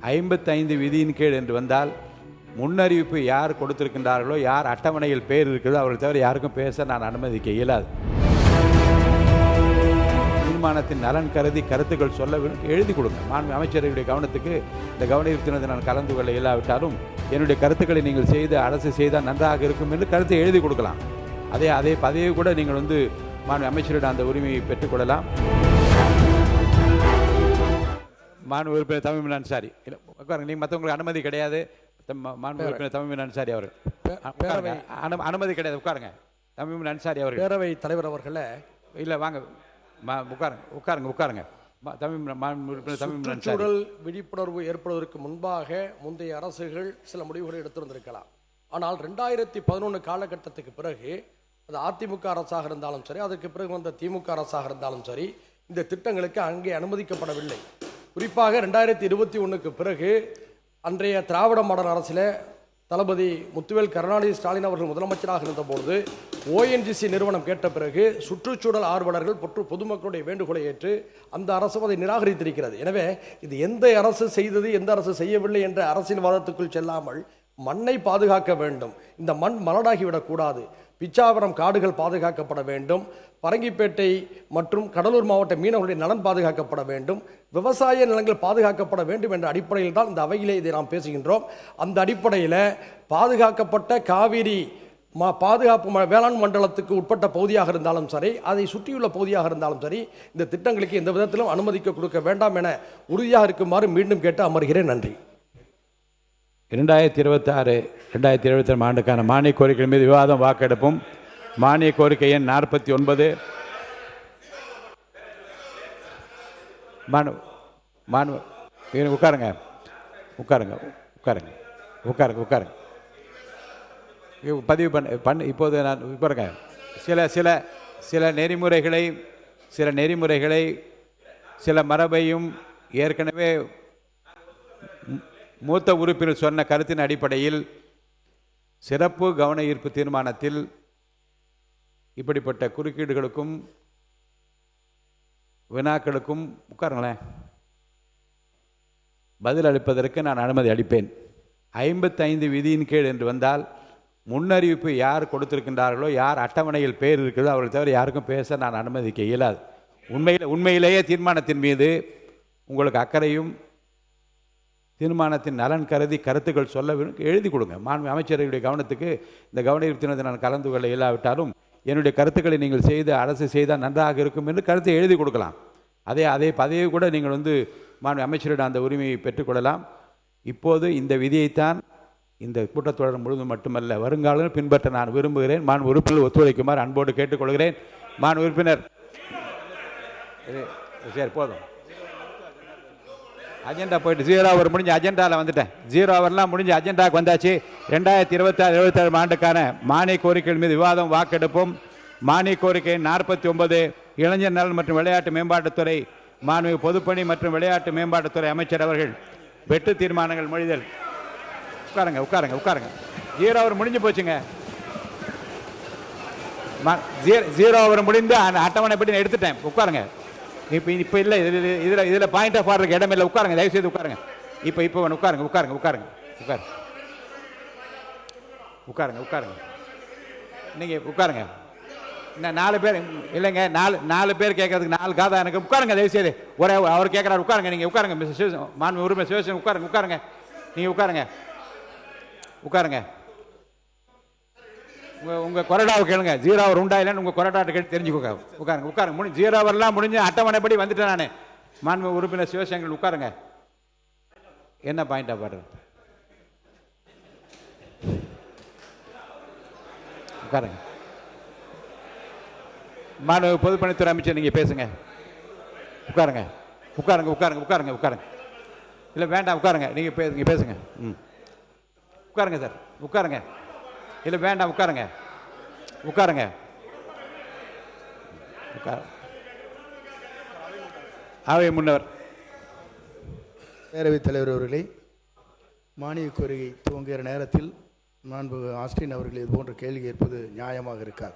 55 விதியின் கீழ் என்று வந்தால் முன்னறிவிப்பு யார் கொடுத்திருக்கின்றார்களோ, யார் அட்டவணையில் பேர் இருக்கிறதோ அவர்கள் தவிர யாருக்கும் பேச நான் அனுமதிக்க இயலாது. தீர்மானத்தின் நலன் கருதி கருத்துக்கள் சொல்ல எழுதி கொடுங்க. மாண்பு அமைச்சர்களுடைய கவனத்துக்கு இந்த கவனித்தினதை நான் கலந்து கொள்ள இயலாவிட்டாலும் என்னுடைய கருத்துக்களை நீங்கள் செய்து அரசு செய்தால் நன்றாக இருக்கும் என்று கருத்தை எழுதி கொடுக்கலாம். அதே பதவியை கூட நீங்கள் மாண்பு அமைச்சரிடம் அந்த உரிமையை பெற்றுக்கொள்ளலாம். மாண்பு உறுப்பினர் தமிழ் அன்சாரி உட்காருங்க. நீங்கள் மற்றவங்களுக்கு அனுமதி கிடையாது. மாண்பு உறுப்பினர் தமிழ் அன்சாரி அவர்கள் அனுமதி கிடையாது. உட்காருங்க. தமிழ் அன்சாரி அவர்கள் பேரவை தலைவர் அவர்களே. இல்லை வாங்க உட்காருங்க. சுற்றுச்சூழல் விழிப்புணர்வு ஏற்படுவதற்கு முன்பாக முந்தைய அரசுகள் சில முடிவுகளை எடுத்திருந்திருக்கலாம். ஆனால் 2011 காலகட்டத்துக்கு பிறகு அது அதிமுக அரசாக இருந்தாலும் சரி, அதுக்கு பிறகு வந்த திமுக அரசாக இருந்தாலும் சரி, இந்த திட்டங்களுக்கு அங்கே அனுமதிக்கப்படவில்லை. குறிப்பாக 2021க்கு பிறகு அன்றைய திராவிட மாடல் அரசில் தளபதி முத்துவேல் கருணாநிதி ஸ்டாலின் அவர்கள் முதலமைச்சராக இருந்தபோது ONGC நிறுவனம் கேட்ட பிறகு சுற்றுச்சூழல் ஆர்வலர்கள் பொதுமக்களுடைய வேண்டுகோளை ஏற்று அந்த அரசு அதை நிராகரித்திருக்கிறது. எனவே இது எந்த அரசு செய்தது, எந்த அரசு செய்யவில்லை என்ற அரசியல்வாதத்துக்குள் செல்லாமல் மண்ணை பாதுகாக்க வேண்டும். இந்த மண் மலடாகிவிடக்கூடாது. பிச்சாவரம் காடுகள் பாதுகாக்கப்பட வேண்டும். பரங்கிப்பேட்டை மற்றும் கடலூர் மாவட்ட மீனவர்களுடைய நலன் பாதுகாக்கப்பட வேண்டும். விவசாய நிலங்கள் பாதுகாக்கப்பட வேண்டும் என்ற அடிப்படையில் தான் இந்த அவையிலே இதை நாம் பேசுகின்றோம். அந்த அடிப்படையில் பாதுகாக்கப்பட்ட காவிரி பாதுகாப்பு வேளாண் மண்டலத்துக்கு உட்பட்ட பகுதியாக இருந்தாலும் சரி, அதை சுற்றியுள்ள பகுதியாக இருந்தாலும் சரி, இந்த திட்டங்களுக்கு எந்த விதத்திலும் அனுமதிக்க கொடுக்க வேண்டாம் என உறுதியாக இருக்குமாறு மீண்டும் கேட்டு அமர்கிறேன். நன்றி. 2026-2027 ஆண்டுக்கான மானிய கோரிக்கை மீது விவாதம் வாக்கெடுப்பும். மானிய கோரிக்கை எண் 49. உட்காருங்க. பதிவு பண்ண இப்போது நான் பாருங்க, சில நெறிமுறைகளை சில மரபையும் ஏற்கனவே மூத்த உறுப்பினர் சொன்ன கருத்தின் அடிப்படையில் சிறப்பு கவன ஈர்ப்பு தீர்மானத்தில் இப்படிப்பட்ட குறுக்கீடுகளுக்கும் வினாக்களுக்கும் உட்காருங்களேன் பதில் அளிப்பதற்கு நான் அனுமதி அளிப்பேன். 55 விதியின் கீழ் என்று வந்தால் முன்னறிவிப்பு யார் கொடுத்திருக்கின்றார்களோ, யார் அட்டவணையில் பேர் இருக்கிறதோ அவர்கள் தவிர யாருக்கும் பேச நான் அனுமதிக்க இயலாது. உண்மையிலேயே தீர்மானத்தின் மீது உங்களுக்கு அக்கறையும் தீர்மானத்தின் நலன் கருதி கருத்துக்கள் சொல்ல எழுதி கொடுங்க. மாண்பு அமைச்சர்களுடைய கவனத்துக்கு இந்த கவனித்தினதை நான் கலந்து கொள்ள இயலாவிட்டாலும் என்னுடைய கருத்துக்களை நீங்கள் செய்து அரசு செய்தால் நன்றாக இருக்கும் என்று கருத்தை எழுதி கொடுக்கலாம். அதே பதவியை கூட நீங்கள் மாண்பு அமைச்சரிடம் அந்த உரிமையை பெற்றுக்கொள்ளலாம். இப்போது இந்த விதியைத்தான் இந்த கூட்டத்தொடர் முழுவதும் மட்டுமல்ல வருங்காலம் பின்பற்ற நான் விரும்புகிறேன். மாண்பு உறுப்பினர் ஒத்துழைக்குமாறு அன்போடு கேட்டுக்கொள்கிறேன். மாண்பு உறுப்பினர் சரி போதும். அஜெண்டா போயிட்டு 0 ஹவர் முடிஞ்சு அஜெண்டாவில் வந்துட்டேன். 0 ஹவர்லாம் முடிஞ்சு அஜெண்டாவுக்கு வந்தாச்சு. 2026-2027 ஆண்டுக்கான மானிய கோரிக்கைகள் மீது விவாதம் வாக்கெடுப்பும். மானிய கோரிக்கை 49 இளைஞர் நலன் மற்றும் விளையாட்டு மேம்பாட்டுத்துறை மாண்புமிகு பொதுப்பணி மற்றும் விளையாட்டு மேம்பாட்டுத்துறை அமைச்சர் அவர்கள் வெட்டு தீர்மானங்கள் மொழிதல். உட்காருங்க. 0 ஹவர் முடிஞ்சு போச்சுங்க. 0 ஹவர் முடிந்து அட்டவணைப்படி நான் எடுத்துட்டேன். உட்காருங்க. இப்போ இல்லை, இதில் பாயிண்ட் ஆஃப் ஆர்டருக்கு இடம் இல்லை. உட்காருங்க, தயவுசெய்து உட்காருங்க. இப்போ உட்காருங்க. நீங்கள் உட்காருங்க. இன்னும் 4 பேர் இல்லைங்க, 4 பேர் கேட்கறதுக்கு 4 காதா எனக்கு. உட்காருங்க தயவுசெய்து. அவர் கேட்குறாரு. உட்காருங்க. நீங்கள் உட்காருங்க. மாண்பு உரிமை சிவசேனை உட்காருங்க. நீங்கள் உட்காருங்க. உங்கள் கொறடாவை கேளுங்க. 0 ஹவர் உண்டா இல்லைன்னு உங்கள் கொறடாட்டை கேட்டு தெரிஞ்சுக்கோங்க. உட்காருங்க. 0 ஹவர்லாம் முடிஞ்சு அட்டவணைப்படி வந்துட்டேன் நான். மாண்பு உறுப்பினர் சிவசங்கர் உட்காருங்க. என்ன பாயிண்ட் ஆஃப் ஆர்டர்? உட்காருங்க. மாண்பு பொதுப்பணித்துறை அமைச்சர் நீங்கள் பேசுங்க. உட்காருங்க. இல்லை வேண்டாம், உட்காருங்க. நீங்கள் பேசுங்க. உட்காருங்க சார். உட்காருங்க. இல்லை வேண்டாம், உட்காருங்க. அவை முன்னவர். பேரவைத் தலைவர் அவர்களே, மானிய கோரிக்கை துவங்குகிற நேரத்தில் மாண்பு ஆஸ்டின் அவர்கள் இது போன்ற கேள்வி கேட்பது நியாயமாக இருக்காது.